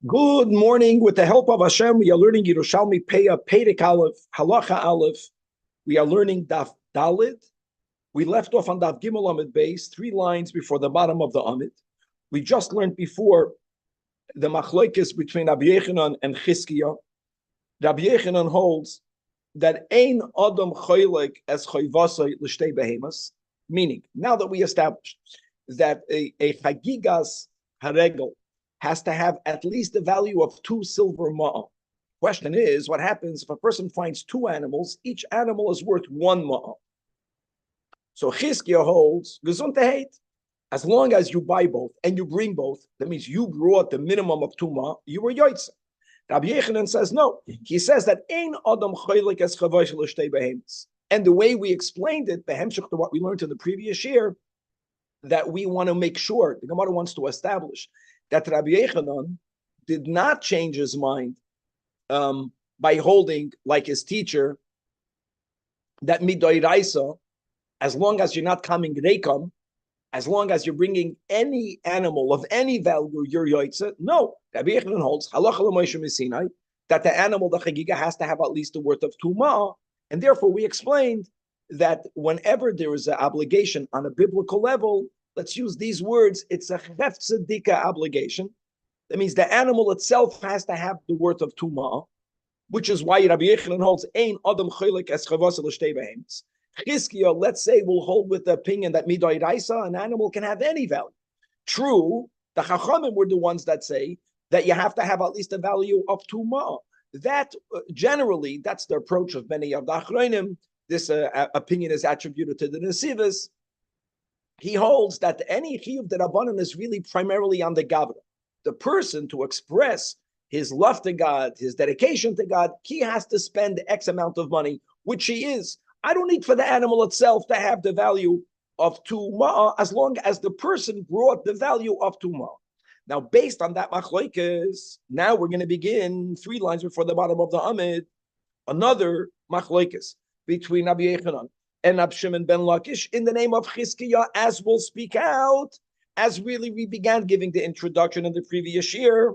Good morning. With the help of Hashem, we are learning Yerushalmi Peah, Perek Aleph, Halacha Aleph. We are learning Daf Dalid. We left off on Daf Gimel Amid base, 3 lines before the bottom of the Amid. We just learned before the machlokes between Rabbi Yechanan and Chizkiah. Rabbi Yechanan holds that ein adam choylek as choyvasai l'shtei behemas, meaning now that we established that a chagigas haregel has to have at least the value of 2 silver ma'ah. Question is, what happens if a person finds 2 animals? Each animal is worth 1 ma'ah. So Chizkiah holds gesundheit. As long as you buy both and you bring both, that means you brought the minimum of 2 ma'ah, you were yoitza. Rabbi Yechanan says no. He says that ein adam choylek es chavash l'shtei behemas. And the way we explained it, behemshich to what we learned in the previous year, that we want to make sure, the Gemara wants to establish that Rabbi Yechanan did not change his mind by holding, like his teacher, that midoiraisa, as long as you're not coming rekam, as long as you're bringing any animal of any value, you're yoitza. No, Rabbi Yechanan holds halacha l'Moshe Sinai that the animal, the chagiga, has to have at least the worth of 2 ma'ah, and therefore we explained that whenever there is an obligation on a biblical level, let's use these words, it's a chef tzedika obligation. That means the animal itself has to have the worth of 2 ma'ah, which is why Rabbi Yechanan holds ein adam choylek es chavasa l'shtei behemas. Chizkiah, let's say, will hold with the opinion that midoiraisa, an animal can have any value. True, the Chachamim were the ones that say that you have to have at least a value of 2 ma'ah. That generally, that's the approach of many of the Achronim. This opinion is attributed to the Nesivos. He holds that any chiyuv derabanan is really primarily on the gavra, the person, to express his love to God, his dedication to God. He has to spend X amount of money, which he is. I don't need for the animal itself to have the value of 2 ma'ah, as long as the person brought the value of 2 ma'ah. Now, based on that machlokes, now we're going to begin 3 lines before the bottom of the Amid, another machlokes between Rabbi Yechanan and Rab Shimon ben Lakish in the name of Chizkiah, as we'll speak out, as really we began giving the introduction in the previous year.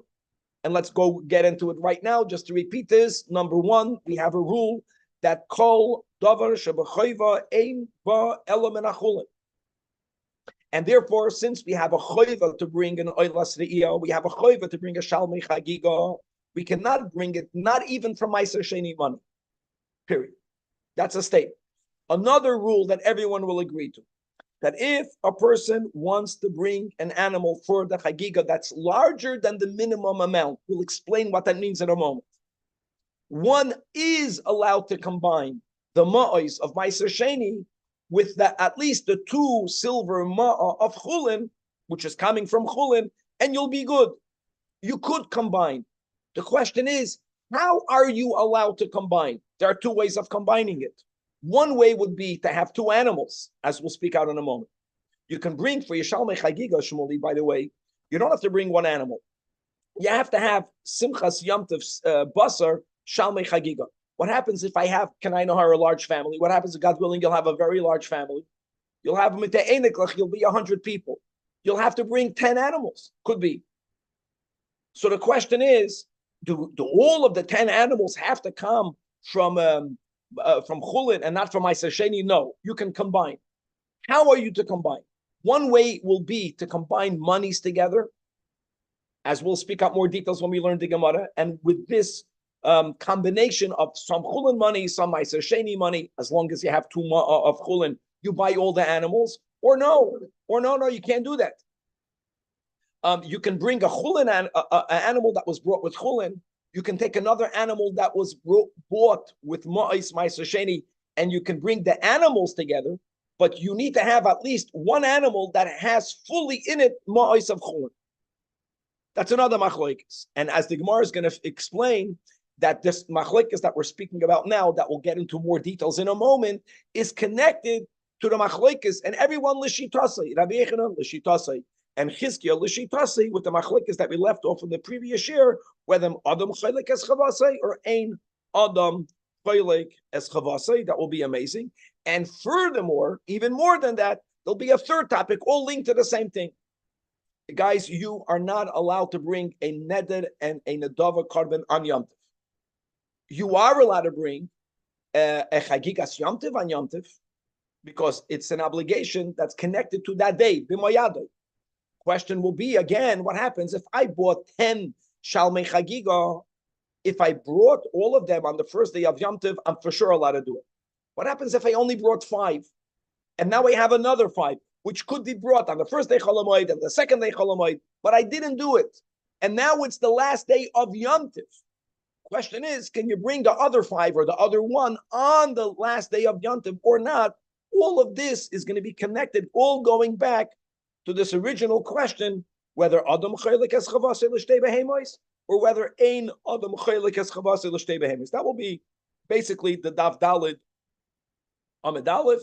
And let's go get into it right now. Just to repeat this, number 1, we have a rule that kol davar shebachayva ein ba ela min achulin. And therefore, since we have a chayva to bring an oilas re'iyah, we have a chayva to bring a shalmei chagiga, we cannot bring it, not even from Meiser Sheni money. Period. That's a statement. Another rule that everyone will agree to, that if a person wants to bring an animal for the chagiga that's larger than the minimum amount, we'll explain what that means in a moment. One is allowed to combine the ma'os of Meiser Sheni with at least the 2 silver ma'ah of chulin, which is coming from chulin, and you'll be good. You could combine. The question is, how are you allowed to combine? There are 2 ways of combining it. One way would be to have 2 animals, as we'll speak out in a moment. You can bring for Yerushalmi Chagiga, Shmuli, by the way, you don't have to bring 1 animal. You have to have Simchas Yom Tov Basar Shalmei Chagiga. What happens if I have, can I know her, a large family? What happens if, God willing, you'll have a very large family? You'll have them at the Einiklach, you'll be 100 people. You'll have to bring 10 animals, could be. So the question is, do all of the 10 animals have to come from Chulin and not from Meiser Sheni? No, you can combine. How are you to combine? One way will be to combine monies together, as we'll speak out more details when we learn the Gemara, and with this combination of some chulin money, some Meiser Sheni money, as long as you have 2 ma'ah of chulin, you buy all the animals, or no, you can't do that. You can bring a chulin, an animal that was brought with chulin. You can take another animal that was bought with ma'is Meiser Sheni, and you can bring the animals together, but you need to have at least 1 animal that has fully in it ma'is of chulin. That's another machlokes. And as the Gemara is going to explain, that this machlokes that we're speaking about now, that we'll get into more details in a moment, is connected to the machlokes, and everyone l'shitasei, Rabbi Yechanan l'shitasei, and Chizkiah l'shitasei, with the machlokes that we left off in the previous year, whether adam choylek es chavasei or ein adam choylek es chavasei. That will be amazing. And furthermore, even more than that, there'll be a third topic, all linked to the same thing. guys, you are not allowed to bring a neder and a nedava carbon on Yom Tov. You are allowed to bring a chagigas Yom Tov on Yom Tov because it's an obligation that's connected to that day. B'moyadai. Question will be again, what happens if I bought 10 Shalmei Chagiga? If I brought all of them on the first day of Yom Tov, I'm for sure allowed to do it. What happens if I only brought 5? And now I have another 5, which could be brought on the first day Cholamoid and the second day Cholamoid, but I didn't do it. And now it's the last day of Yom Tov. Question is, can you bring the other 5 or the other 1 on the last day of Yom Tov or not? All of this is going to be connected, all going back to this original question, whether Adam Chaylik es Chavase l'shtei behemois or whether Ein Adam Chaylik es Chavase l'shtei behemois. That will be basically the Daf Dalid Amid Aleph,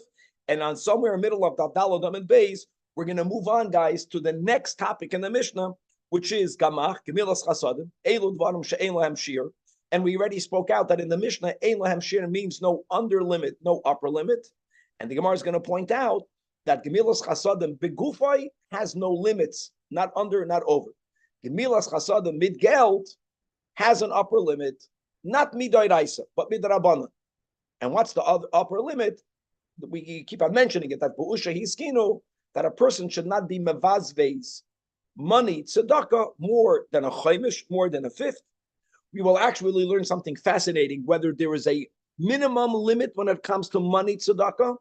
and on somewhere in the middle of Daf Dalid Amid Beis, we're going to move on, guys, to the next topic in the Mishnah, which is Gamach Gemilas Chasadim Elu Dvarim she'ein lahem shir. And we already spoke out that in the Mishnah, Ein lahem shir means no under limit, no upper limit, and the Gemara is going to point out that Gemilas Chasadim Begufay has no limits, not under, not over. Gemilas Chasadim Midgeld has an upper limit, not Midoiraisa, but Midrabana. And what's the upper limit? We keep on mentioning it, that Bu'usha Hiskinu, that a person should not be Mevazvez, money, tzedakah, more than a chaimish, more than a fifth. We will actually learn something fascinating, whether there is a minimum limit when it comes to money tzedakah.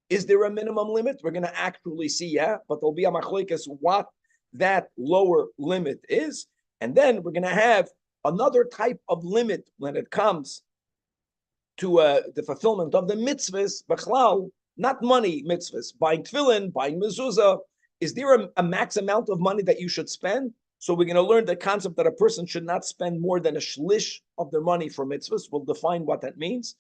Is there a minimum limit? We're going to actually see, yeah, but there'll be a machlekes what that lower limit is. And then we're going to have another type of limit when it comes to the fulfillment of the mitzvahs, b'chlal, not money mitzvahs, buying tefillin, buying mezuzah. Is there a max amount of money that you should spend? So we're going to learn the concept that a person should not spend more than a shlish of their money for mitzvahs. We'll define what that means.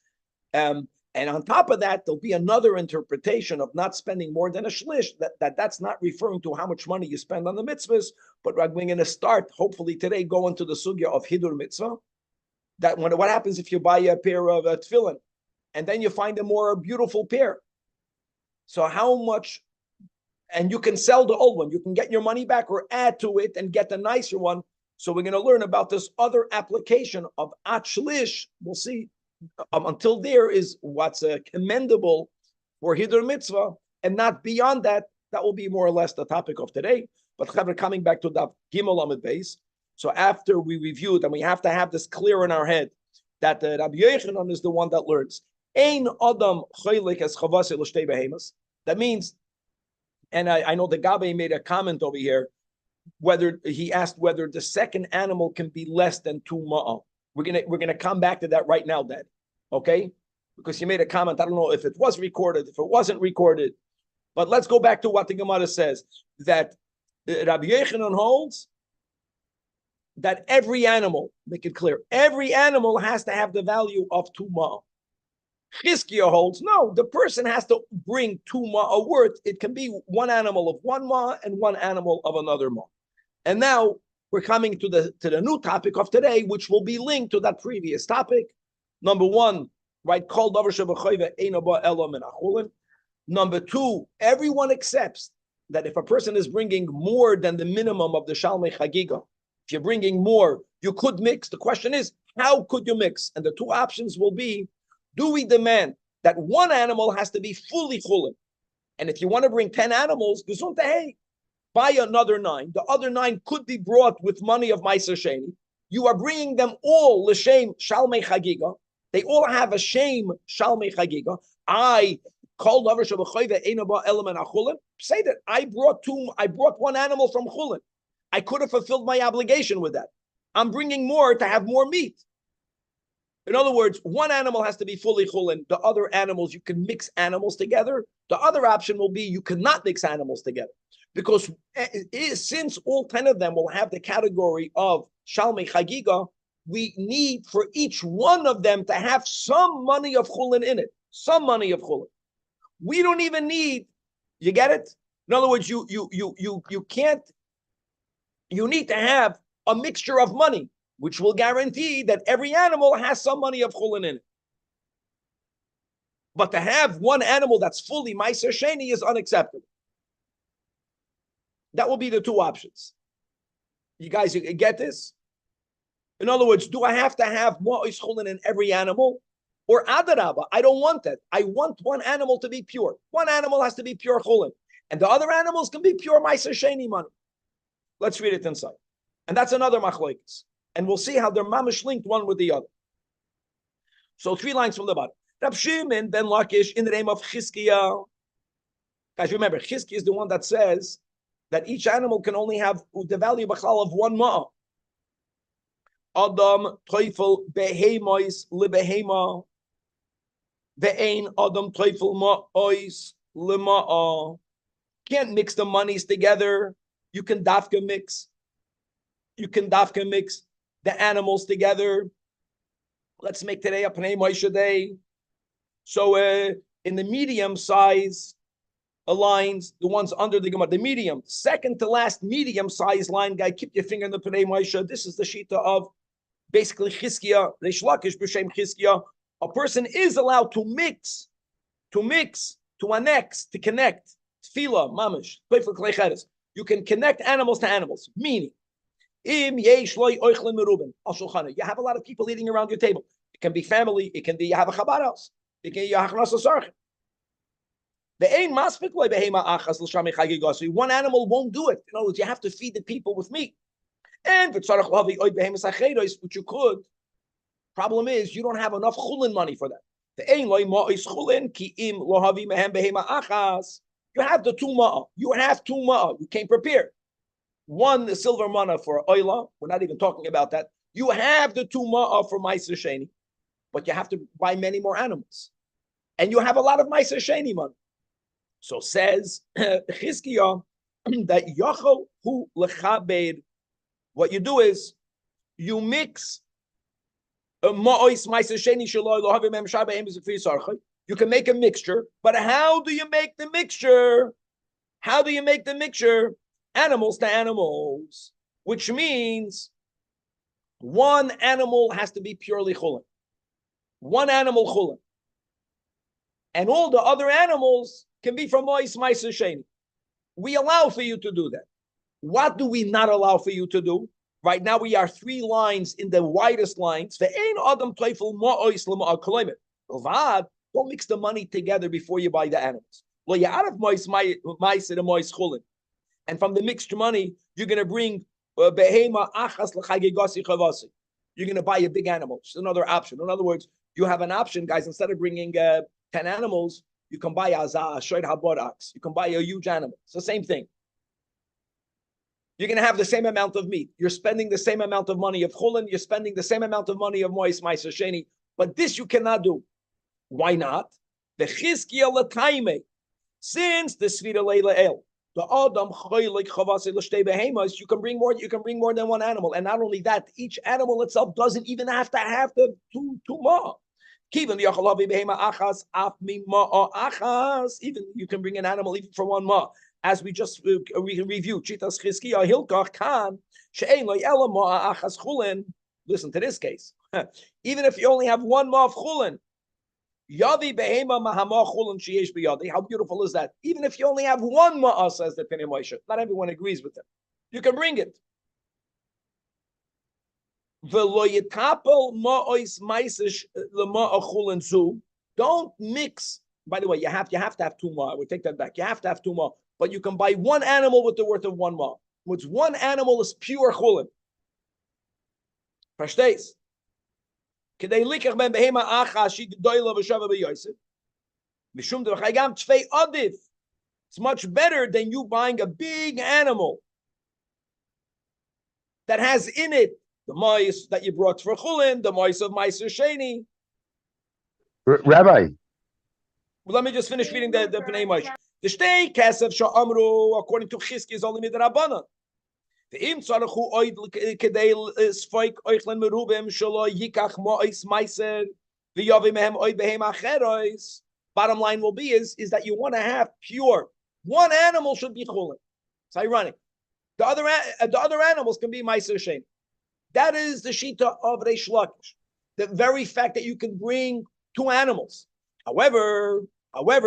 And on top of that, there'll be another interpretation of not spending more than a shlish, that's not referring to how much money you spend on the mitzvahs, but we're going to start, hopefully today, go into the sugya of hidur mitzvah. That what happens if you buy a pair of tefillin and then you find a more beautiful pair? So how much, and you can sell the old one, you can get your money back or add to it and get a nicer one. So we're going to learn about this other application of at shlish. We'll see. Until there is what's commendable for hidur mitzvah, and not beyond that. That will be more or less the topic of today. But coming back to the Gimel Amid Beis. So after we reviewed, and we have to have this clear in our head, that Rabbi Yochanan is the one that learns. Ein Adam Chaylik es Chavase l'shtei behemois. That means, and I know the Gabe made a comment over here, whether he asked whether the second animal can be less than 2 ma'ah. We're gonna come back to that right now, Dad. Okay? Because you made a comment. I don't know if it was recorded, if it wasn't recorded. But let's go back to what the Gemara says, that Rabbi Yochanan holds that every animal, make it clear, every animal has to have the value of 2 ma'ah. Chizkiah holds, no, the person has to bring 2 ma'ah worth. It can be one animal of 1 ma'ah and one animal of another ma'ah. And now we're coming to the new topic of today, which will be linked to that previous topic. Number 1, right? Kol davar shebachayva eino ba ela min achulin. Number 2, everyone accepts that if a person is bringing more than the minimum of the Shalmei Chagiga, if you're bringing more, you could mix. The question is, how could you mix? And the 2 options will be, do we demand that one animal has to be fully chulin? And if you want to bring 10 animals, buy another 9. The other 9 could be brought with money of Meiser Sheni. You are bringing them all l'shem Shalmei Chagiga. They all have a shame Shalmei Chagiga. I called over Shabachayva Einaba Element Achulin. Say that I brought 1 animal from Chulin. I could have fulfilled my obligation with that. I'm bringing more to have more meat. In other words, 1 animal has to be fully chulin. The other animals, you can mix animals together. The other option will be you cannot mix animals together. Because since all 10 of them will have the category of Shalmei Chagiga, we need for each one of them to have some money of chulin in it. Some money of chulin. We don't even need, you get it? In other words, you can't, you need to have a mixture of money, which will guarantee that every animal has some money of chulin in it. But to have 1 animal that's fully Meiser Sheni is unacceptable. That will be the 2 options. You guys get this? In other words, do I have to have ma'is chulin in every animal? Or adarabba, I don't want that. I want one animal to be pure. One animal has to be pure chulin. And the other animals can be pure ma'aser sheni money. Let's read it inside. And that's another machlokes. And we'll see how they're mamish linked one with the other. So 3 lines from the bottom. Rab Shimon ben Lakish in the name of Chizkiah. Guys, remember, Chizkiah is the one that says that each animal can only have the value of 1 ma'ah. Adam teufel behemois lebehema ve'ein Adam teufel ma'ois lema'a. Can't mix the monies together. You can dafka mix. You can dafka mix the animals together. Let's make today a Pnei Moshe day. So in the medium size lines, the ones under the Gemara, the medium, second to last medium size line, guy, keep your finger in the Pnei Moshe. This is the shita of basically Chizkiah, Reish Lakish b'shem Chizkiah. A person is allowed to mix, to annex, to connect. Tefillah, mamish, you can connect animals to animals. Meaning, you have a lot of people eating around your table. It can be family. It can be you have a Chabad house. It can be you have a sarchem. One animal won't do it. In other words, you have to feed the people with meat. And which you could. Problem is, you don't have enough chulin money for that. You have the 2 ma'ah. You have 2 ma'ah. You came prepared. 1 silver mana for oila. We're not even talking about that. You have the 2 ma'ah for ma'aser sheni, but you have to buy many more animals. And you have a lot of ma'aser sheni money. So says Chizkiah that yachol hu lechaber. What you do is you mix ma'os ma'aser sheni shelo lohavim em shabeim zikfi sarchay. You can make a mixture, but how do you make the mixture? How do you make the mixture? Animals to animals, which means 1 animal has to be purely chulin. 1 animal chulin. And all the other animals can be from Mois Ma'aser Sheni. We allow for you to do that. What do we not allow for you to do? Right now we are 3 lines in the widest lines. Don't mix the money together before you buy the animals. And from the mixed money, you're going to bring you're going to buy a big animal. It's another option. In other words, you have an option, guys. Instead of bringing 10 animals, you can buy a shoyd haborax. You can buy a huge animal. It's the same thing. You're going to have the same amount of meat. You're spending the same amount of money of chulin. You're spending the same amount of money of mois ma'aser sheni. But this you cannot do. Why not? The Chizkiah l'taime. Since the svira leila el, the adam choylik chavase l'shtei behemas, you can bring more than 1 animal. And not only that, each animal itself doesn't even have to have the two ma. Even you can bring an animal even for 1 ma. As we just reviewed, Chitas Chizkiah Hilkach Khan, She'ein lo ela ma achas chulin. Listen to this case. Even if you only have 1 ma of chulin, Yavi behema mahama chulin sheyesh biyadi. How beautiful is that? Even if you only have 1 ma'ah, says the Pnei Moshe. Not everyone agrees with them. You can bring it. V'lo yitapel ma'ois ma'isish l'ma'ah chulin zu. Don't mix. By the way, you have to have 2 ma'ah. We take that back. You have to have 2 ma'ah. But you can buy 1 animal with the worth of 1 ma'ah. Which 1 animal is pure chulin. Verstehst? It's much better than you buying a big animal that has in it the mice that you brought for chulin, the mice of ma'aser sheni. Rabbi, Well, let me just finish reading the Pnei Moshe. The shtei kesef sha'amru, according to Chizkiah, is only midrabanan. Bottom line will be is that you want to have pure. 1 animal should be chulin. It's ironic. The other animals can be ma'aser sheni. That is the shita of Reish Lakish. The very fact that you can bring 2 animals. However,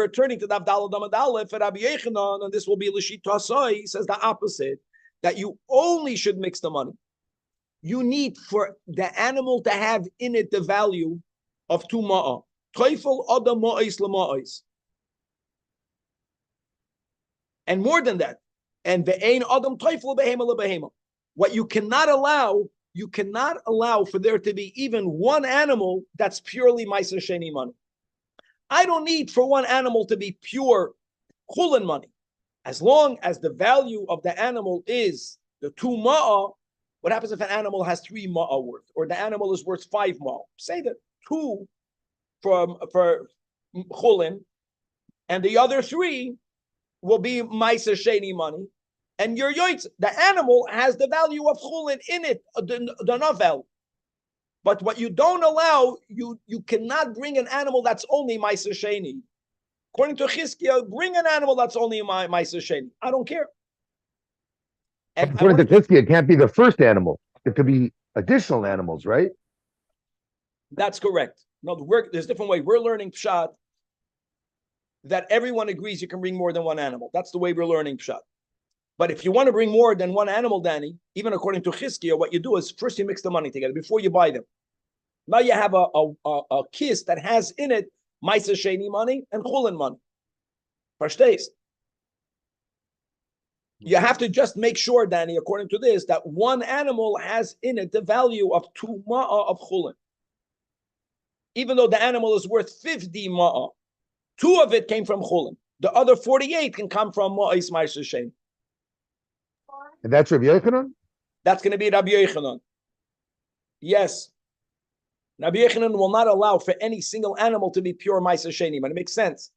turning to the Abdallah Damadallah for Rabbi Yechanan, and this will be the shita Asai, he says the opposite. that you only should mix the money. You need for the animal to have in it the value of 2 ma'ah. Teufel adam ma'is lema'is. And more than that. And ve'ein adam teufel behema lebehema. What you cannot allow for there to be even one animal that's purely Meiser Sheni money. I don't need for one animal to be pure chulin money. As long as the value of the animal is the 2 ma'ah, what happens if an animal has 3 ma'ah worth, or the animal is worth 5 ma'ah? Say that 2 for chulin, and the other 3 will be Meiser Sheni money. And your yoitz, the animal has the value of chulin in it, the novel. But what you don't allow, you cannot bring an animal that's only Meiser Sheni. According to Chizkiah, bring an animal that's only Meiser Sheni. I don't care. And according to Chizkiah, it can't be the first animal. It could be additional animals, right? That's correct. No, there's a different way. We're learning Pshat that everyone agrees you can bring more than one animal. That's the way we're learning Pshat. But if you want to bring more than one animal, Danny, even according to Chizkiah, what you do is first you mix the money together before you buy them. Now you have a kiss that has in it Meiser Sheni money and Chulin money. Verstehst? You have to just make sure, Danny, according to this, that one animal has in it the value of 2 ma'ah of Chulin. Even though the animal is worth 50 ma'ah, 2 of it came from Chulin. The other 48 can come from Ma'is Meiser Sheni. And that's Rabbi Yochanan? That's going to be Rabbi Yochanan. Yes. Rabbi Yochanan will not allow for any single animal to be pure Meiser Sheni, but it makes sense.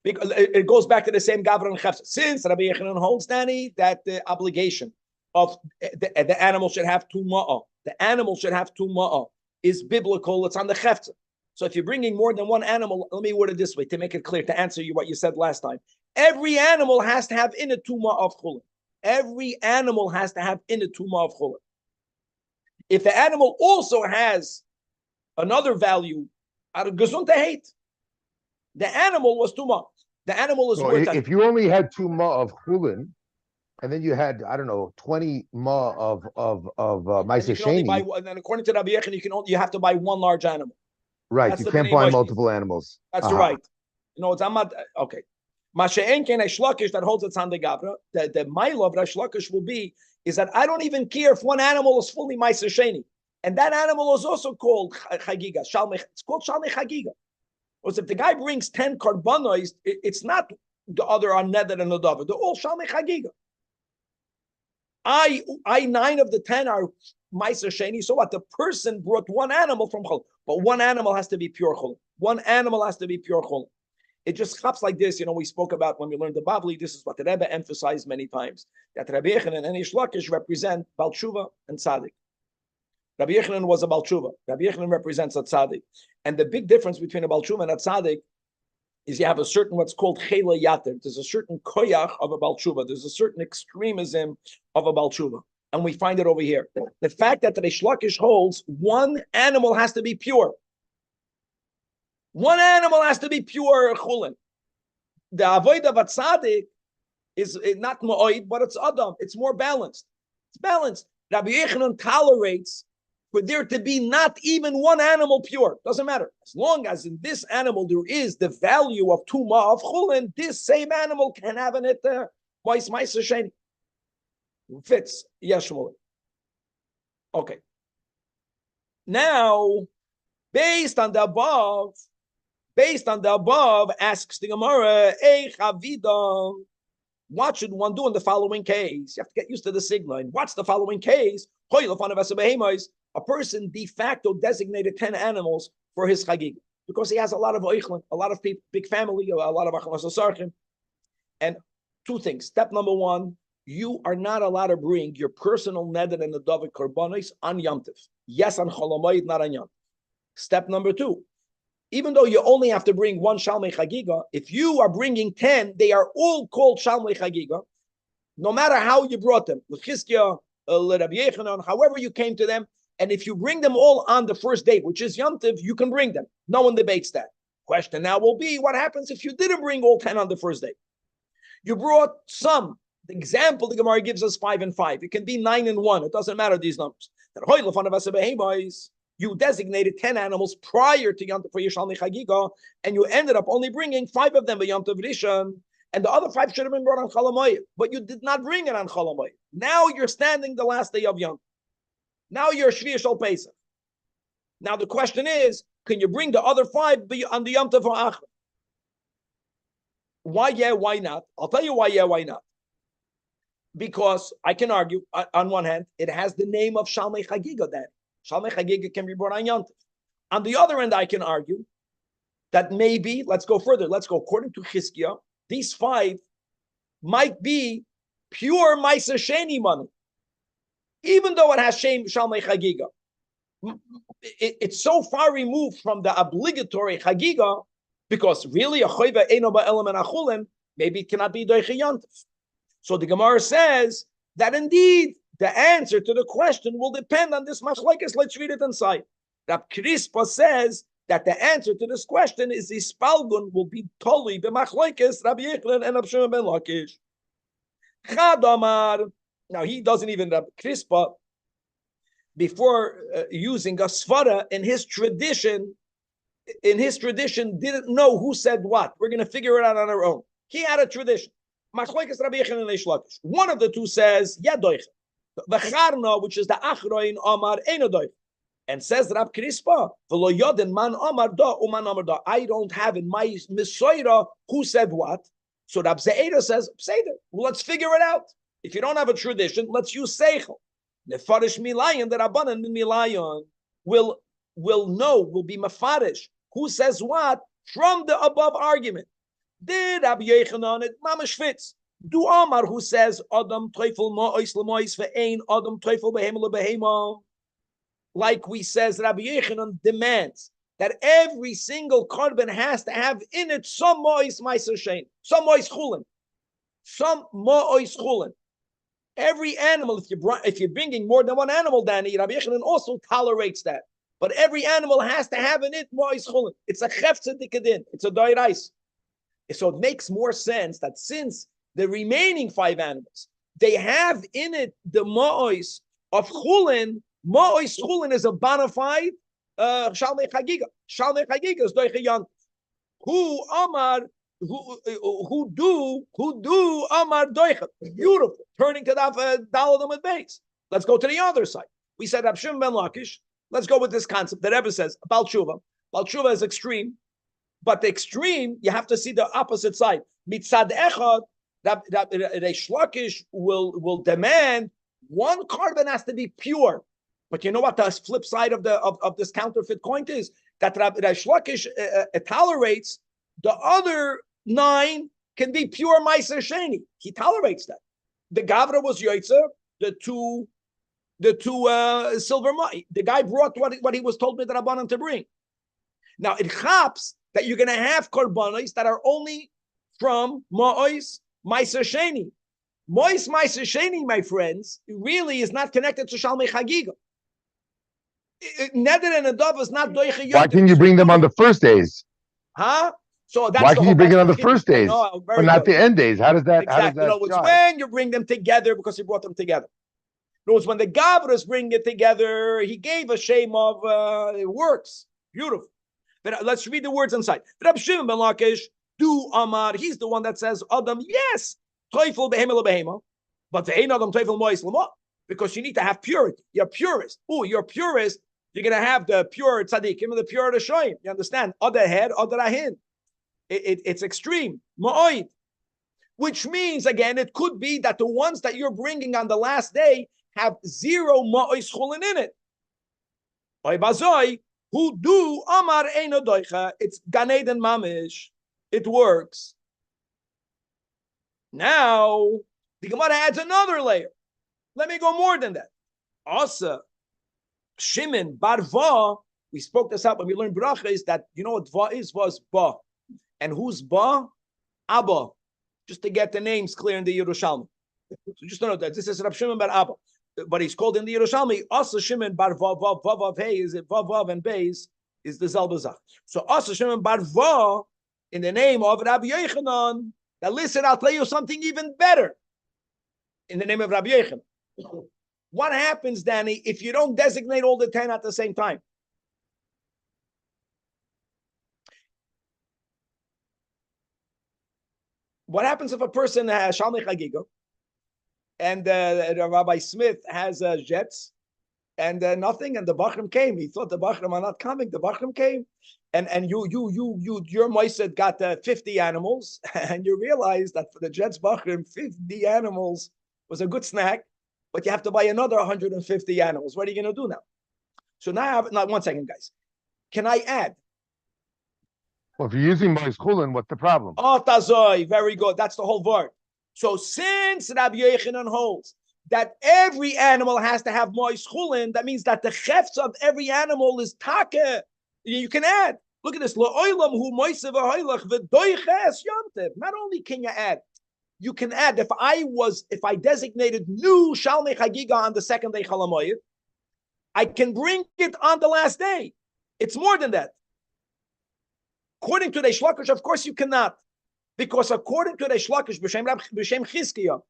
Because it goes back to the same Gavra and Chefs. Since Rabbi Yochanan holds, Danny, that the obligation of the animal should have 2 ma'ah. The animal should have 2 ma'ah is biblical. It's on the Chefs. So if you're bringing more than one animal, let me word it this way to make it clear, to answer you what you said last time. Every animal has to have in it 2 ma'ah of chulin. Every animal has to have in it 2 ma'ah of chulin. If the animal also has another value, out of gesundheit, the animal was 2 ma'ah. The animal is worth. If you only had 2 ma'ah of chulin, and then you had, I don't know, 20 ma'ah of Meiser Sheni. And then according to Rabbi Yechon, you have to buy one large animal. Right, that's you can't buy multiple animals. That's right. It's not okay. Masha'en ken Shlakish that holds its on the Gavra. The mile of Shlakish will be is that I don't even care if one animal is fully Meiser Sheni, and that animal is also called Chagiga. It's called Shalmei Chagiga. Because if the guy brings 10 karbanos, it's not the other on Neder and Nadav. They're all Shalmei Chagiga. I 9 of the 10 are Meiser Sheni. So what? The person brought one animal from Chol, but one animal has to be pure Chol. One animal has to be pure Chol. It just happens like this. We spoke about when we learned the Bavli. This is what the Rebbe emphasized many times, that Rabbi Yochanan and Ish Lakish represent Baal Tshuva and Tzaddik. Rabbi Yochanan was a Baal Tshuva. Rabbi Yochanan represents a Tzaddik. And the big difference between a Baal Tshuva and a Tzaddik is you have a certain what's called Chela Yater. There's a certain koyach of a Baal Tshuva. There's a certain extremism of a Baal Tshuva. And we find it over here. The fact that the Reish Lakish holds one animal has to be pure. One animal has to be pure chulin. The avoid of a tzaddik is not ma'oid, but it's adam. It's more balanced. It's balanced. Rabbi Yochanan tolerates for there to be not even one animal pure. Doesn't matter. As long as in this animal there is the value of 2 ma'ah of chulin, this same animal can have in it Meiser Sheni. Fits. Yes, Shmuel. Okay. Now, based on the above, asks the Gemara, what should one do in the following case? You have to get used to the sign. What's the following case? A person de facto designated 10 animals for his chagig because he has a lot of oichlin, a lot of people, big family, a lot of achmas asarchim. And 2 things. Step number 1, you are not allowed to bring your personal neder and the David korbanos on Yom Tov. Yes, on Cholamayid, not on Yom Tov. Step number 2, even though you only have to bring 1 Shalmei Chagiga, if you are bringing 10, they are all called Shalmei Chagiga, no matter how you brought them. L'chizkiah, Rabbi Yochanan, however you came to them, and if you bring them all on the first date, which is Yom Tov, you can bring them. No one debates that. Question now will be, what happens if you didn't bring all 10 on the first date? You brought some, The example the Gemara gives us 5 and 5. It can be 9 and 1. It doesn't matter these numbers. You designated 10 animals prior to Yom Tov for Yerushalmi Chagiga, and you ended up only bringing 5 of them by Yom Tov Rishon, and the other 5 should have been brought on Chol Hamoed, but you did not bring it on Chol Hamoed. Now you're standing the last day of Yom Tov. Now you're Shviya Shal Pesach. Now the question is, can you bring the other 5 on the Yom Tov or Achra? Why yeah, why not? I'll tell you why yeah, why not. Because I can argue, on one hand, it has the name of Shalmei Chagiga then. Shalmei Chagiga can be brought on Yom Tov. On the other end, I can argue that maybe, let's go further, let's go, according to Chizkiah, these 5 might be pure Meiser Sheni money, even though it has Shalmei Chagiga. It's so far removed from the obligatory Chagiga, because really, a Choyva Eino Ba'elam and Achulin, maybe it cannot be Doiche Yom Tov. So the Gemara says that indeed the answer to the question will depend on this machlekes. Let's read it inside. Rab Crispa says that the answer to this question is the Spalgun will be totally the machlekes Rabbi Yechon and Rab Shimon ben Lakish. Chad Amar. Now he doesn't even Rab Crispa before using a svara in his tradition. In his tradition, didn't know who said what. We're going to figure it out on our own. He had a tradition. One of the two says, Yadoich. The Charna, which is the Achroin Omar, Einodoich. And says Rab Crispa, man Omar da, uman Omar da. I don't have in my Misoira who said what. So Rab Ze'eda says, well, let's figure it out. If you don't have a tradition, let's use Seichel. Nefarish Milayan, the Rabbanan Milayan will be Mefarish. Who says what from the above argument? Did Rabbi Yechanan it mamash fits? Do Amar who says Adam Teufel Ma'ois L'Mois ve'ein Adam Teufel Behema LeBehema? Like we says, Rabbi Yechanan demands that every single korban has to have in it some Ma'ois Meiser Shein, some Ma'ois Chulin, some Ma'ois Chulin. Every animal, if you're bringing more than one animal, Danny, Rabbi Yechanan also tolerates that. But every animal has to have in it Ma'ois Chulin. It's a chefze dikadin. It's a doirais. So it makes more sense that since the remaining 5 animals, they have in it the Ma'ois of Chulin. Ma'ois Chulin is a bona fide Shalmei Chagiga. Shalmei Chagiga is doiche Yom. Who Amar, who do Amar doiche. Beautiful. Turning to the Daladam at base. Let's go to the other side. We said Rab Shimon ben Lakish. Let's go with this concept that Rebbe says, Bal Tshuva. Bal Tshuva is extreme, but the extreme, you have to see the opposite side. Mitzad Echad, Reish Lakish will demand one korban has to be pure. But you know what the flip side of this counterfeit coin is? That Reish Lakish tolerates the other 9 can be pure Meiser Sheni. He tolerates that. The Gavra was Yoitzer, the two silver money. The guy brought what he was told me that Rabbanan to bring. Now it chaps that you're going to have korbanos that are only from Ma'ois Meiser Sheni. Ma'ois Meiser Sheni, my friends, really is not connected to Shalmei Chagiga. Neder and Adav is not doiche Yom. Why can you bring them on the first days? Huh? So that's why can you bring it on the first days, no, but not the end days? How does that? Exactly. How does that? It's when you bring them together because you brought them together. Knows when the Gavras bring it together, he gave a shame of it works. Beautiful. But let's read the words inside. Rab Shimon ben Lakish, do Amar, he's the one that says Adam, yes, Teufel behema lebehema, but the Adam Teufel Mois Lama, because you need to have purity. You're purist. Oh, you're purist. You're gonna have the pure tzaddikim and the pure Rishoyim. You understand? Other head, other ahin. It's extreme. Ma'oid. Which means again, it could be that the ones that you're bringing on the last day have 0 ma'ois chulin in it. Oy bazoi, who do Amar Eino Doicha, it's Gan Eden Mamish. It works. Now, the Gemara adds another layer. Let me go more than that. Asa, Shimon, Barva, we spoke this out when we learned Bracha, is that, you know what Va is? Va is Ba. And who's Ba? Abba. Just to get the names clear in the Yerushalmi. So just know that this is Rab Shimon bar Abba. But he's called in the Yerushalmi, Asa Shimon bar Vav, Vav, Vav, Vav, Hey, is it Vav, Vav, and Beis, is the Zalbazach. So Asa Shimon bar Vav, in the name of Rabbi Yechanan, now listen, I'll tell you something even better. in the name of Rabbi Yechon. What happens, Danny, if you don't designate all the 10 at the same time? What happens if a person has Shalmei Chagiga and Rabbi Smith has jets and nothing, and the Bachram came? He thought the Bachram are not coming. The Bachram came, and your Moised got 50 animals, and you realize that for the Jets Bachram, 50 animals was a good snack, but you have to buy another 150 animals. What are you going to do now? So now, now 1 second, guys. Can I add? Well, if you're using Mois Chulin, what's the problem? Oh, Tazoi, very good. That's the whole word. So since Rabbi Yochanan holds that every animal has to have Mois Chulin, that means that the chefs of every animal is take. You can add. Look at this. Not only can you add, you can add. If I designated new Shalmei Chagiga on the second day Chalamoyed, I can bring it on the last day. It's more than that. According to the Shlakish, of course you cannot. Because according to the Shlakish, B'Shem Chizkiya,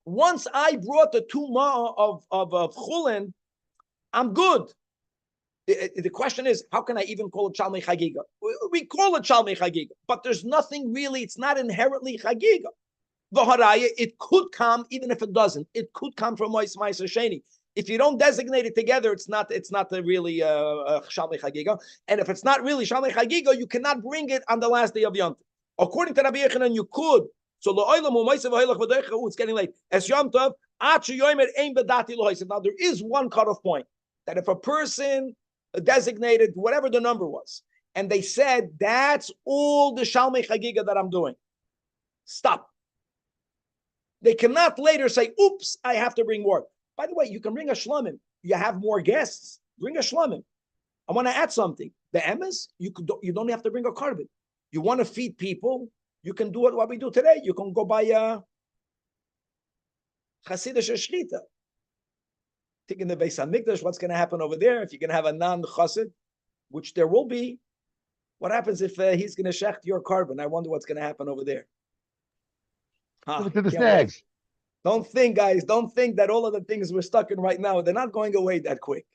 once I brought the 2 ma of Chulin, I'm good. The question is, how can I even call it Shalmei Chagiga? We call it Shalmei Chagiga, but there's nothing really, it's not inherently Chagiga. V'haraya, it could come, even if it doesn't. It could come from Mois Sheni. If you don't designate it together, it's not really Shalmei Chagiga. And if it's not really Shalmei Chagiga, you cannot bring it on the last day of Yom Tov. According to Rabbi Yochanan, you could. So it's getting late. As Yom Tov, now there is one cutoff point that if a person designated whatever the number was, and they said that's all the Shalmei Chagiga that I'm doing, stop. They cannot later say, "Oops, I have to bring more." By the way, you can bring a shlamim. You have more guests. Bring a shlamim. I want to add something. The emes, you don't have to bring a carbon. You want to feed people, you can do what we do today. You can go buy a Hasidic Shlita. Taking the Beis HaMikdash, what's going to happen over there? If you're going to have a non-Chassid, which there will be, what happens if he's going to shecht your carbon? I wonder what's going to happen over there. To the snags. Don't think, guys, don't think that all of the things we're stuck in right now, they're not going away that quick.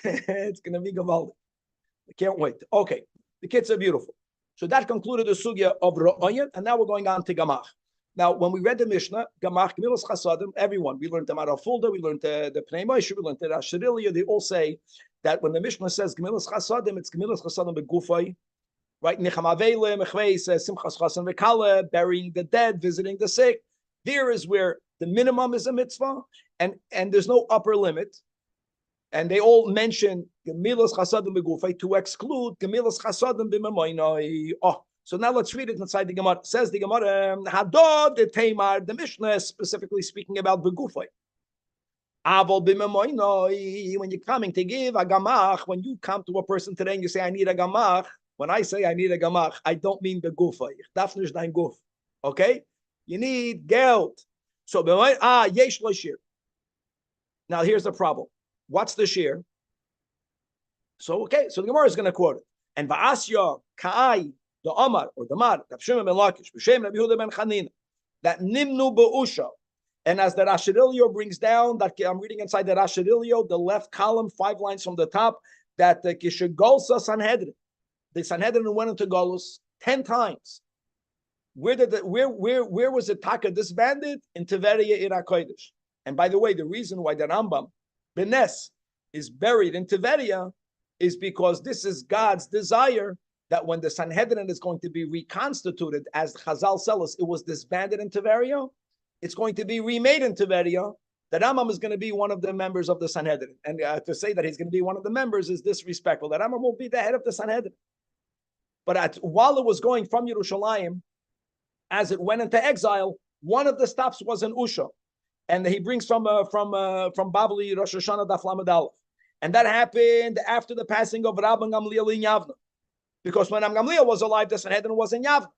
It's going to be gavaldik. I can't wait. Okay, the kids are beautiful. So that concluded the sugya of Ra'oyin, and now we're going on to Gamach. Now, when we read the Mishnah, Gamach, Gemilas Chasadim, everyone, we learned the Mara Fulda, we learned the Pnei Moshe, we learned the Asherilia, they all say that when the Mishnah says Gemilas Chasadim, it's Gemilas Chasadim begufay, right? Nicham Avele, Mechveis, Simchas Chasan Vekale, burying the dead, visiting the sick. There is where the minimum is a mitzvah, and there's no upper limit. And they all mention Gemilas Chasadim begufay to exclude Gemilas Chasadim b'mamoinoi. Oh, so now let's read it inside the Gemara. It says the Gemara, Hadod the Tamar, the Mishnah is specifically speaking about begufay. Avol b'mamoinoi, when you're coming to give a gamach, when you come to a person today and you say, I need a gamach, when I say I need a gamach, I don't mean begufay. Ich darf nicht dein guf. Okay? You need geld. So, yesh lo shir. Now, here's the problem. What's the shir? So, okay, so the Gemara is going to quote it. And va'asya ka'ai, the Omar, or the Mar, Rav Shimon ben Lakish, B'Shem Rabbi Yehuda ben Chanina, that nimnu be'usha. And as the Rashirilio brings down, that I'm reading inside the Rashirilio, the left column, 5 lines from the top, that the Kishagolsa Sanhedrin, the Sanhedrin went into Golus 10 times. Where was the Taka disbanded? In Tiveria Ir HaKodesh. And by the way, the reason why the Rambam Benes is buried in Tiveria is because this is God's desire that when the Sanhedrin is going to be reconstituted, as Chazal tells us, it was disbanded in Tiveria, it's going to be remade in Tiveria. The Rambam is going to be one of the members of the Sanhedrin. And to say that he's going to be one of the members is disrespectful. The Rambam will be the head of the Sanhedrin. But while it was going from Yerushalayim, as it went into exile, one of the stops was in Usha. And he brings from Babli Rosh Hashanah Daf Lamed Aleph. And that happened after the passing of Rabbi Gamliel in Yavna. Because when Gamliel was alive, the Sanhedrin was in Yavna.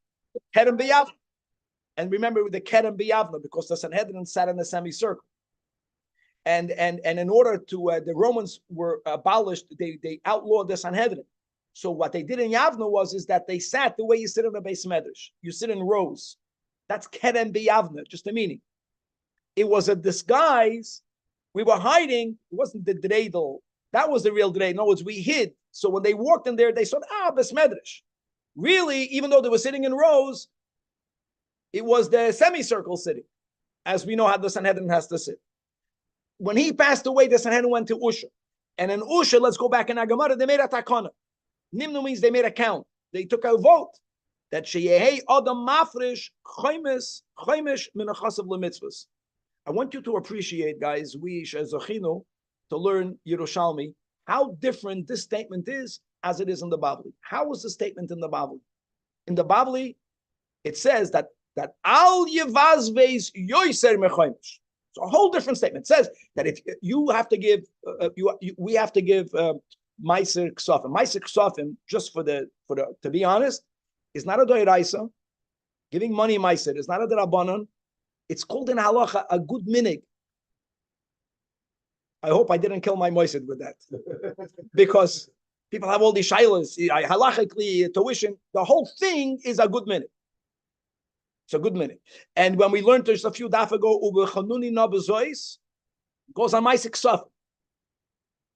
Kerem B'Yavna. And remember the Kerem B'Yavna, because the Sanhedrin sat in a semicircle. And in order to, the Romans were abolished, they outlawed the Sanhedrin. So what they did in Yavna is that they sat the way you sit in a Beis Medrash. You sit in rows. That's Kerem B'Yavna, just the meaning. It was a disguise. We were hiding. It wasn't the dreidel. That was the real dreidel. No, it's we hid. So when they walked in there, they said, besmedrish. Really, even though they were sitting in rows, it was the semicircle sitting, as we know how the Sanhedrin has to sit. When he passed away, the Sanhedrin went to Usha. And in Usha, let's go back in Agamara, they made a takana. Nimnu means they made a count. They took a vote that sheyehei adam mafresh chaymish min achasav lemitzvos. I want you to appreciate, guys, we Zachinu, to learn Yerushalmi, how different this statement is as it is in the Bavli. How is the statement in the Bavli? In the Bavli, it says that al yevazveis yoiser mechaymish. It's a whole different statement. It says that if you have to give, we have to give meiser ksafim. Meiser ksafim, just to be honest, is not a doiraisa. Giving money meiser is not a derabanan. It's called in halacha a good minig. I hope I didn't kill my moisid with that, because people have all these shilas, halachically, tuition. The whole thing is a good minig. It's a good minute. And when we learned just a few daf ago, goes on Maisik Saf.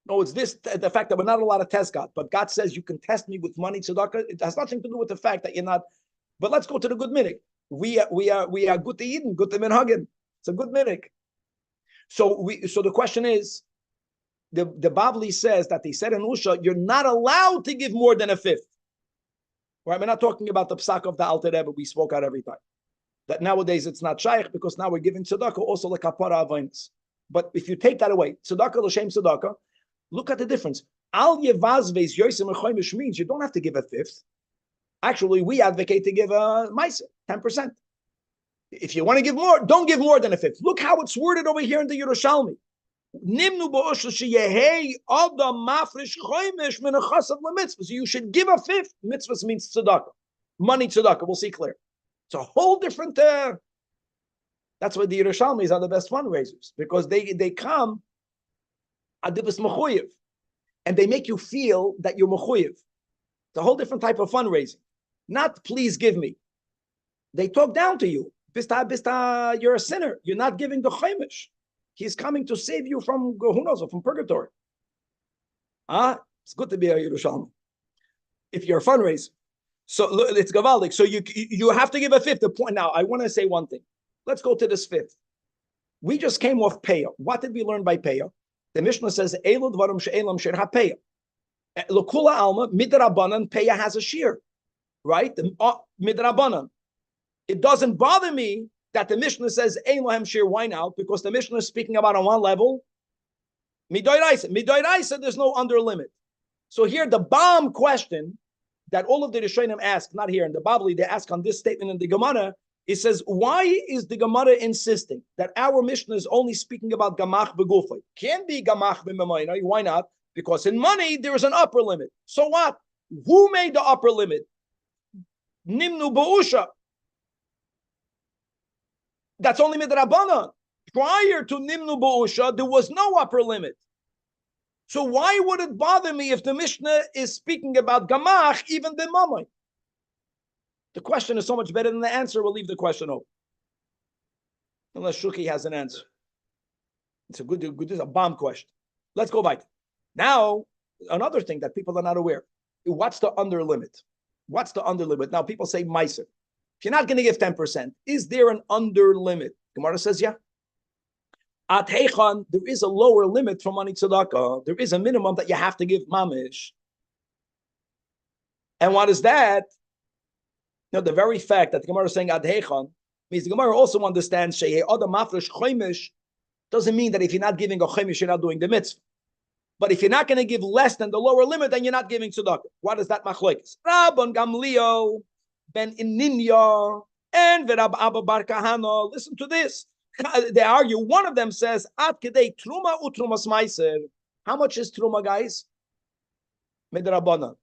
No, it's this, the fact that we're not allowed to test God, but God says you can test me with money, tzedakah. It has nothing to do with the fact that you're not. But let's go to the good minute. We are good to Eden, good to minhagin. It's a good minute. So the question is, the Bavli says that they said in Usha, you're not allowed to give more than a fifth. Right? We're not talking about the psak of the Alter Rebbe we spoke out every time. That nowadays it's not shaykh because now we're giving tzedakah also like kapara avonis. But if you take that away, tzedakah l'shem tzedakah, look at the difference. Al yevazveis yosim echoymish means you don't have to give a fifth. Actually, we advocate to give a meiser, 10%. If you want to give more, don't give more than a fifth. Look how it's worded over here in the Yerushalmi. Nimnu ba'ush sheyehei adam mafresh choymish min achasav lemitzvah. So you should give a fifth. Mitzvahs means tzedakah, money tzedakah. We'll see clear. It's a whole different. That's why the Yerushalmis are the best fundraisers, because they come adibus mechuyev, and they make you feel that you're mechuyev. It's a whole different type of fundraising. Not please give me. They talk down to you. Bista, you're a sinner. You're not giving the choymish. He's coming to save you from who knows, from purgatory. It's good to be a Yerushalmi if you're a fundraiser. So it's gavaldik. So you have to give a fifth. The point now, I want to say one thing. Let's go to this fifth. We just came off Peah. What did we learn by Peah? The Mishnah says, Elu dvarim she'elam shir ha'peah. L'kula alma, midrabanan, Peah has a shear. Right? Midrabanan. It doesn't bother me that the Mishnah says, Ein lahem shear. Why now? Because the Mishnah is speaking about on one level, midoiraisa. Midoiraisa, there's no under limit. So here, the bomb question that all of the Rishonim ask, not here in the Babli, they ask on this statement in the Gemara. It says, why is the Gemara insisting that our Mishnah is only speaking about gamach begufay? Can be gamach b'mamayna. Why not? Because in money there is an upper limit. So what? Who made the upper limit? Nimnu ba'usha. That's only midrabanan. Prior to Nimnu ba'usha, there was no upper limit. So why would it bother me if the Mishnah is speaking about gamach, even the mamay? The question is so much better than the answer. We'll leave the question open, unless Shuki has an answer. It's a good. This is a bomb question. Let's go back. Now, another thing that people are not aware: what's the under limit? What's the under limit? Now, people say meiser. If you're not going to give 10%, is there an under limit? Gemara says, yeah. At Heichan, there is a lower limit for money tzedakah. There is a minimum that you have to give mamish. And what is that? The very fact that the Gemara is saying ad Heichan means the Gemara also understands sheyei adam mafresh choymish doesn't mean that if you're not giving a choymish, you're not doing the mitzvah. But if you're not going to give less than the lower limit, then you're not giving tzedakah. What is that machlokes? Rabban Gamliel ben Ininya and Rab Abba Bar Kahana. Listen to this. They argue. One of them says, "Ad kedei truma utrumas meiser." How much is truma, guys? Midrabanan,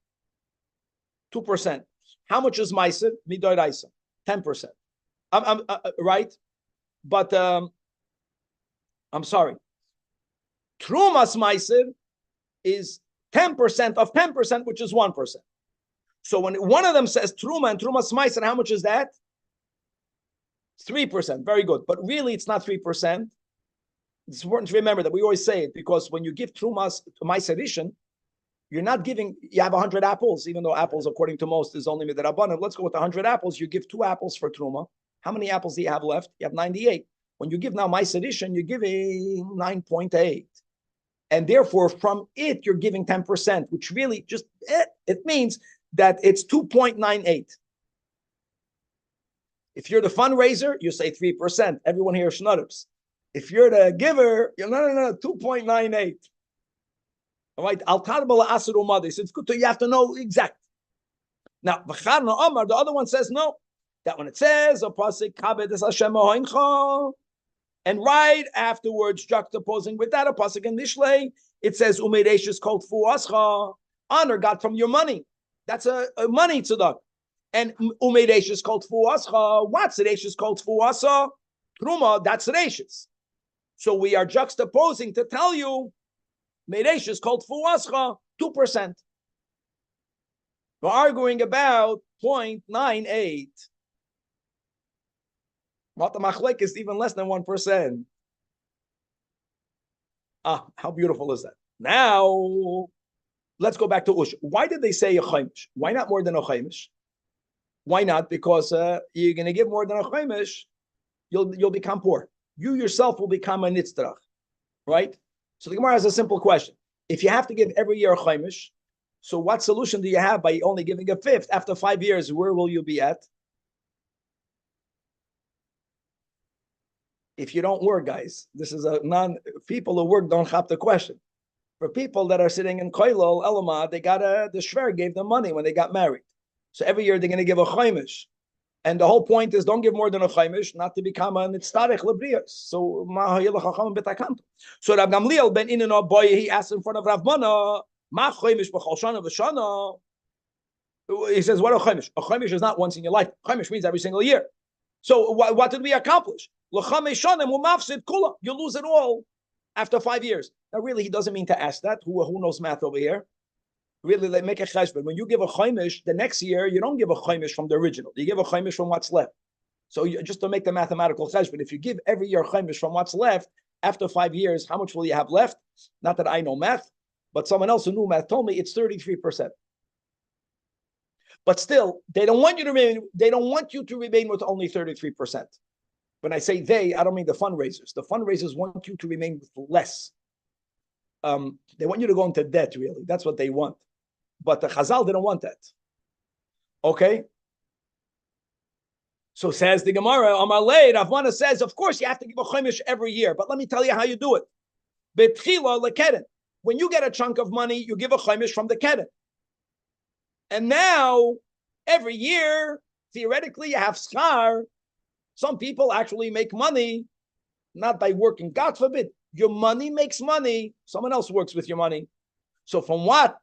2%. How much is meiser? Midoraisa, 10%. Right? But I'm sorry. Trumas meiser is 10% of 10%, which is 1%. So when one of them says truma and trumas meiser, how much is that? It's 3%. Very good. But really, it's not 3%. It's important to remember that we always say it because when you give Trumas to my sedition, you're not giving, you have 100 apples, even though apples, according to most, is only midrabanan. Let's go with 100 apples. You give 2 apples for Truma. How many apples do you have left? You have 98. When you give now my sedition, you're giving 9.8. And therefore, from it, you're giving 10%, which really just, it means that it's 2.98. If you're the fundraiser, you say 3%. Everyone here shnudders. If you're the giver, you're no, 2.98. All right, al-tarbala asur umadi. So it's good to, you have to know exact. Now, v'charna Omar, the other one says no. That when it says, a pasuk kabed es Hashem ohoincha, and right afterwards, juxtaposing with that, a pasuk in Mishlei, it says, umeireshus kol tfu ascha, honor God from your money. That's a money tzedakah. And umeireshus kol tfu ascha, what's reishus kol tfu ascha? Truma, that's reishus. So we are juxtaposing to tell you, Meresh is called Fuascha, 2%. We're arguing about 0.98. What the machlek is even less than 1%. How beautiful is that? Now, let's go back to Ush. Why did they say a chaimish? Why not more than a chaimish? Why not? Because you're going to give more than a chaimish, you'll become poor. You yourself will become a nitzdrach, right? So the Gemara has a simple question. If you have to give every year a chaimish, so what solution do you have by only giving a fifth? After 5 years, where will you be at? If you don't work, guys, this is people who work don't have the question. For people that are sitting in Koilol, Elamah, they got the Shver gave them money when they got married. So every year they're going to give a chaimish. And the whole point is don't give more than a chaimish, not to become a nitztarech lebrias. So so Rav Gamliel ben Inan boy, he asked in front of Rav Mana, ma chaimish b'chol shana v'shana. He says, what a chaimish? A chaimish is not once in your life. Chaimish means every single year. So what did we accomplish? You lose it all after 5 years. Now really, he doesn't mean to ask that. Who knows math over here? Really, they make a cheshbon. When you give a chaimish, the next year, you don't give a chaimish from the original. You give a chaimish from what's left. So just to make the mathematical cheshbon, if you give every year chaimish from what's left, after 5 years, how much will you have left? Not that I know math, but someone else who knew math told me it's 33%. But still, they don't want you to remain. They don't want you to remain with only 33%. When I say they, I don't mean the fundraisers. The fundraisers want you to remain with less. They want you to go into debt, really. That's what they want. But the Chazal didn't want that. Okay? So says the Gemara, Amar Lei, Rav Mana says, of course you have to give a chaimish every year, but let me tell you how you do it. Betchila lekeren. When you get a chunk of money, you give a chaimish from the keren. And now, every year, theoretically, you have schar. Some people actually make money, not by working. God forbid, your money makes money. Someone else works with your money. So from what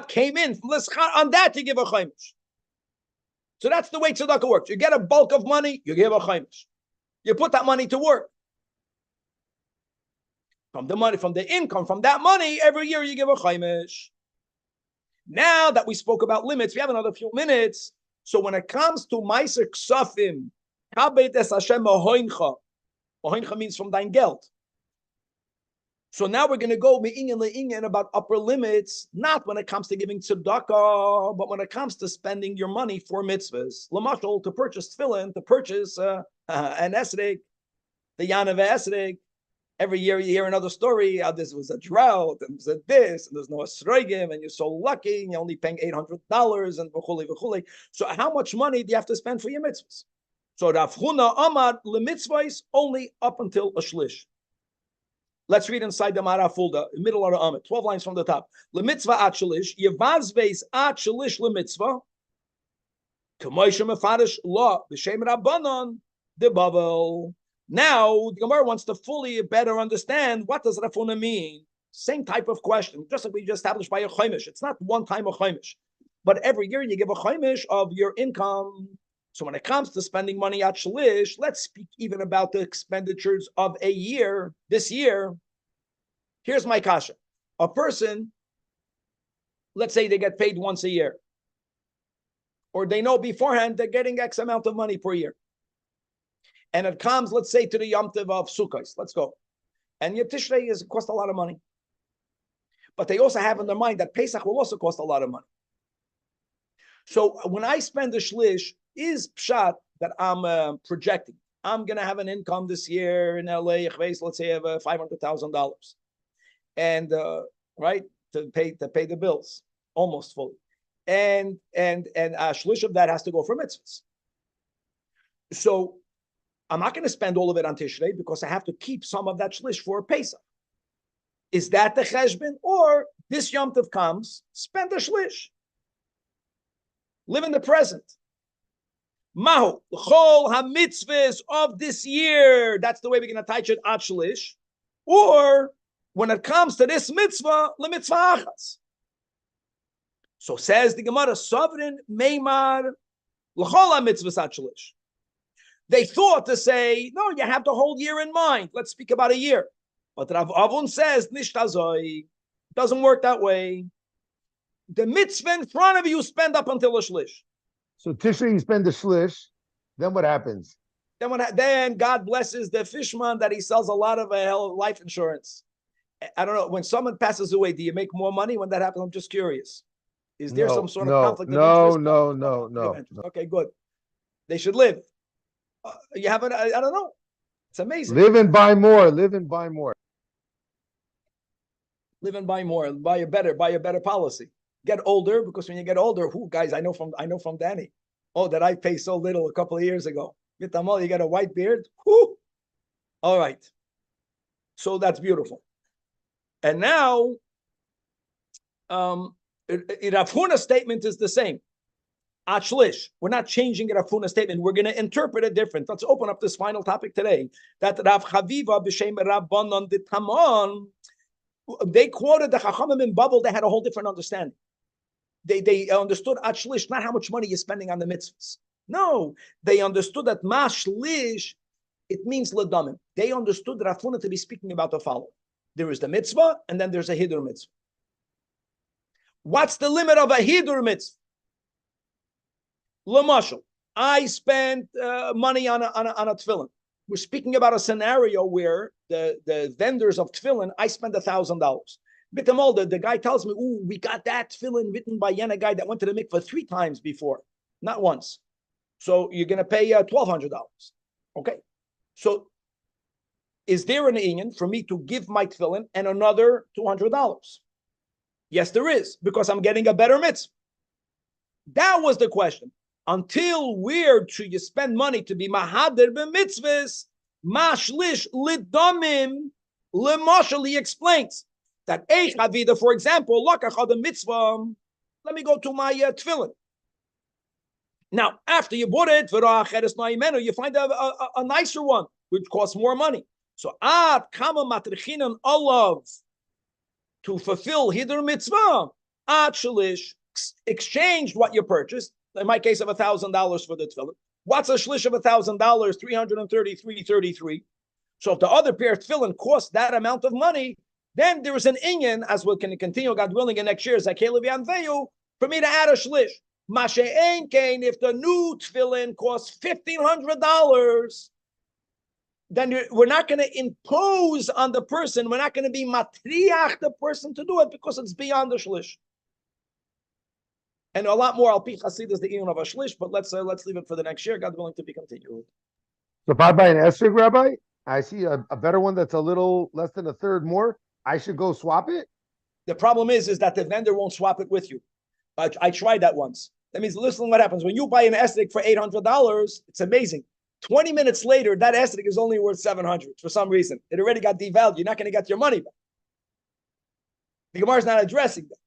came in, from the schar, on that you give a chaimish. So that's the way tzedakah works. You get a bulk of money, you give a chaimish. You put that money to work. From the money, from the income, from that money, every year you give a chaimish. Now that we spoke about limits, we have another few minutes. So when it comes to Meiser Ksafim, Kabet es Hashem Ohoincha. Ohoincha means from thine geld. So now we're going to go me'inyan about upper limits, not when it comes to giving tzedakah, but when it comes to spending your money for mitzvahs. Lamashal, to purchase tefillin, to purchase an esrog, the Yanav esrog. Every year you hear another story, how this was a drought, and there's this, and there's no esrogim, and you're so lucky, and you're only paying $800, and v'chuli, v'chuli. So how much money do you have to spend for your mitzvahs? So Rav Huna Amar lemitzvahs only up until a shlish. Let's read inside the Marafulda, middle of the Amid, 12 lines from the top. Lemitzvah at shlish, yevazveis at shlish lemitzvah, k'moishe mefarish law, b'shem rabbanon, de bavel. Now, the Gemara wants to fully better understand what does Rav Huna mean. Same type of question, just like we just established by a chaimish. It's not one time a chaimish, but every year you give a chaimish of your income. So when it comes to spending money at shlish, let's speak even about the expenditures of a year. This year, here's my kasha. A person, let's say they get paid once a year, or they know beforehand they're getting X amount of money per year. and it comes, let's say, to the Yom Tov of Sukkot. Let's go. And your Tishrei cost a lot of money. But they also have in their mind that Pesach will also cost a lot of money. So when I spend a shlish, is pshat that I'm projecting. I'm going to have an income this year in LA, let's say I have $500,000. And, right, to pay the bills, almost fully. And a shlish of that has to go for mitzvahs. So I'm not going to spend all of it on Tishrei because I have to keep some of that shlish for Pesach. Is that the cheshbon? Or this Yom Tov comes, spend the shlish. Live in the present. Mahu, chol ha-mitzvahs of this year. That's the way we're going to touch it at shlish. Or when it comes to this mitzvah, le-mitzvah achas. So says the Gemara, sovereign meimar l'chol ha-mitzvahs at shlish. They thought to say, no, you have the whole year in mind. Let's speak about a year. But Rav Avun says, Nish tazoi, doesn't work that way. The mitzvah in front of you spend up until a shlish. So Tishrei, you spend the shlish, then what happens? Then God blesses the fishman that he sells a lot of life insurance. I don't know, when someone passes away, do you make more money when that happens? I'm just curious. Is there some sort of conflict of interest? No. Okay, good. They should live. You haven't, I don't know. It's amazing. Live and buy more. Live and buy more. Live and buy more. Buy a better policy. Get older, because when you get older, guys, I know from Danny. Oh, that I paid so little a couple of years ago. You got a white beard. Whoo! All right. So that's beautiful. And now, Rav Huna's statement is the same. Achlish. We're not changing Rav Huna's statement. We're going to interpret it different. Let's open up this final topic today. That Rav Chaviva b'shem Rabbanon de Tamon, they quoted the Chachamim in Babel. They had a whole different understanding. They understood Achlish, not how much money you're spending on the mitzvahs. No, they understood that Mashlish, it means Ladamim. They understood Rav Huna to be speaking about the following. There is the mitzvah, and then there's a Hidur mitzvah. What's the limit of a Hidur mitzvah? Lamashal, I spent money on a tefillin. We're speaking about a scenario where the vendors of tefillin, I spent $1,000. Bitamol, the guy tells me, "Ooh, we got that tefillin written by a guy that went to the mikveh 3 times before, not once. So you're going to pay $1,200. Okay. So is there an inyan for me to give my tefillin and another $200? Yes, there is, because I'm getting a better mitzvah. That was the question. Until where should you spend money to be mahader b'mitzvahs? Mashlish lidamim lemashal. He explains that Eich Havida, for example, lakach the mitzvah. Let me go to my tefillin. Now, after you bought it, you find a nicer one, which costs more money. So, kama matrichinan olav to fulfill hidur mitzvah. Shlish exchanged what you purchased. In my case, of $1,000 for the tefillin. What's a shlish of $1,000? $333.33. So if the other pair of tefillin costs that amount of money, then there is an inyan, as we can continue, God willing, in next year, for me to add a shlish. Mashe'en kain, if the new tefillin costs $1,500, then we're not going to impose on the person. We're not going to be matriach the person to do it because it's beyond the shlish. And a lot more al-pi chasidus the iyun of a shlish, but let's leave it for the next year. God willing to be continued. So if I buy an esrog, Rabbi, I see a better one that's a little less than a third more, I should go swap it? The problem is that the vendor won't swap it with you. I tried that once. That means, listen what happens. When you buy an esrog for $800, it's amazing. 20 minutes later, that esrog is only worth $700 for some reason. It already got devalued. You're not going to get your money back. The Gemara is not addressing that.